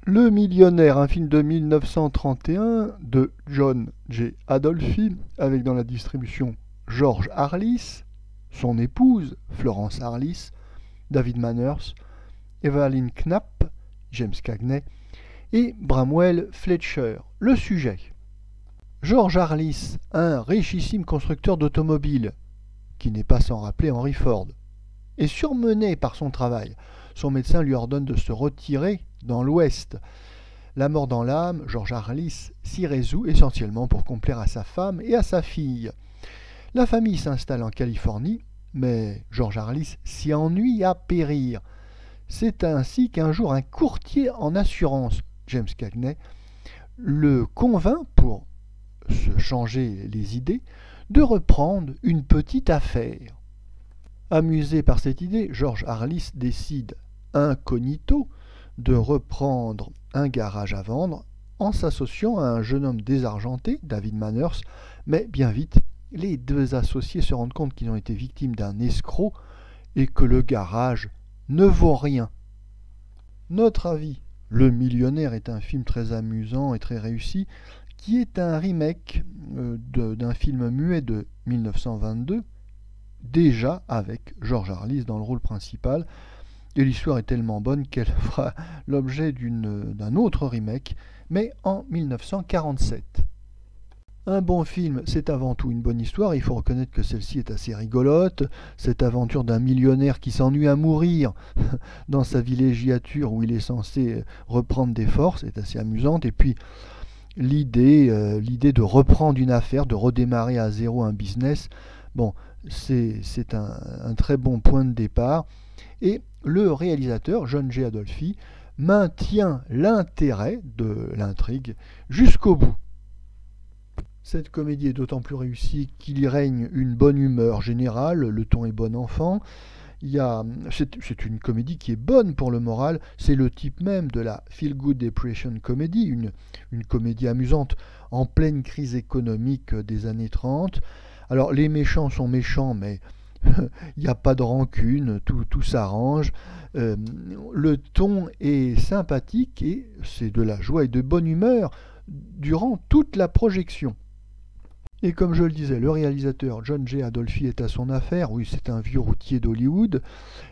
Le Millionnaire, un film de 1931 de John J. Adolphi, avec dans la distribution George Arliss, son épouse Florence Arliss, David Manners, Evelyn Knapp, James Cagney et Bramwell Fletcher. Le sujet. George Arliss, un richissime constructeur d'automobiles, qui n'est pas sans rappeler Henry Ford, est surmené par son travail. Son médecin lui ordonne de se retirer dans l'Ouest. La mort dans l'âme, George Arliss s'y résout essentiellement pour complaire à sa femme et à sa fille. La famille s'installe en Californie, mais George Arliss s'y ennuie à périr. C'est ainsi qu'un jour un courtier en assurance, James Cagney, le convainc, pour se changer les idées, de reprendre une petite affaire. Amusé par cette idée, George Arliss décide, incognito, de reprendre un garage à vendre en s'associant à un jeune homme désargenté, David Manners, mais bien vite, les deux associés se rendent compte qu'ils ont été victimes d'un escroc et que le garage ne vaut rien. Notre avis, Le Millionnaire est un film très amusant et très réussi, qui est un remake d'un film muet de 1922, déjà avec George Arliss dans le rôle principal, et l'histoire est tellement bonne qu'elle fera l'objet d'un autre remake, mais en 1947. Un bon film, c'est avant tout une bonne histoire, il faut reconnaître que celle-ci est assez rigolote, cette aventure d'un millionnaire qui s'ennuie à mourir dans sa villégiature où il est censé reprendre des forces est assez amusante, et puis l'idée de reprendre une affaire, de redémarrer à zéro un business, bon, c'est un très bon point de départ. Et le réalisateur, John J. Adolphi, maintient l'intérêt de l'intrigue jusqu'au bout. Cette comédie est d'autant plus réussie qu'il y règne une bonne humeur générale, le ton est bon enfant. C'est une comédie qui est bonne pour le moral, c'est le type même de la feel-good depression comedy, une comédie amusante en pleine crise économique des années 30. Alors les méchants sont méchants, mais il n'y a pas de rancune, tout s'arrange. Le ton est sympathique et c'est de la joie et de bonne humeur durant toute la projection. Et comme je le disais, le réalisateur John J. Adolphi est à son affaire. Oui, c'est un vieux routier d'Hollywood.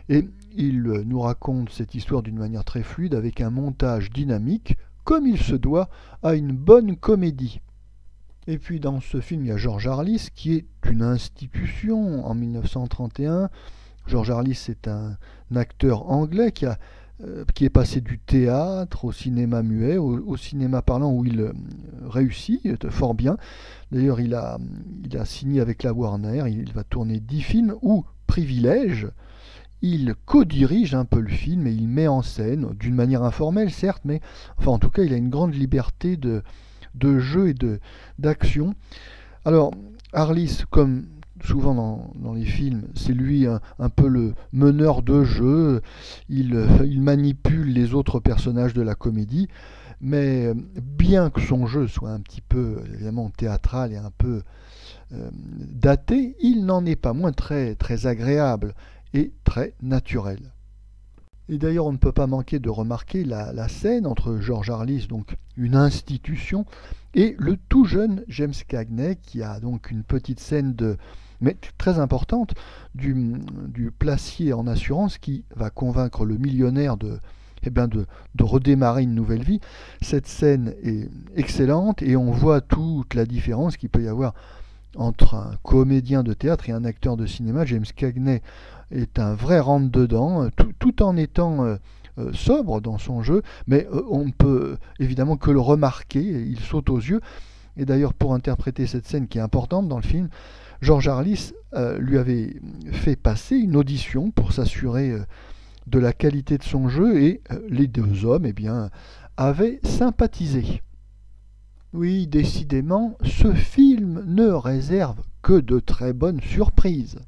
Et il nous raconte cette histoire d'une manière très fluide, avec un montage dynamique, comme il se doit à une bonne comédie. Et puis dans ce film, il y a George Arliss, qui est une institution en 1931. George Arliss est un acteur anglais qui est passé du théâtre au cinéma muet, au cinéma parlant où il réussit fort bien. D'ailleurs, il a signé avec la Warner, il va tourner 10 films où, privilège, il co-dirige un peu le film et il met en scène, d'une manière informelle certes, mais enfin en tout cas il a une grande liberté de jeu et d'action. Alors, Arliss, comme souvent dans les films, c'est lui un peu le meneur de jeu, il manipule les autres personnages de la comédie, mais bien que son jeu soit un petit peu, évidemment, théâtral et un peu daté, il n'en est pas moins très, très agréable et très naturel. Et d'ailleurs, on ne peut pas manquer de remarquer la scène entre George Arliss, donc une institution, et le tout jeune James Cagney, qui a donc une petite scène mais très importante, du placier en assurance qui va convaincre le millionnaire de redémarrer une nouvelle vie. Cette scène est excellente et on voit toute la différence qu'il peut y avoir entre un comédien de théâtre et un acteur de cinéma. James Cagney est un vrai rentre-dedans, tout en étant sobre dans son jeu, mais on ne peut évidemment que le remarquer, il saute aux yeux. Et d'ailleurs, pour interpréter cette scène qui est importante dans le film, George Arliss lui avait fait passer une audition pour s'assurer de la qualité de son jeu, et les deux hommes avaient sympathisé. Oui, décidément, ce film ne réserve que de très bonnes surprises.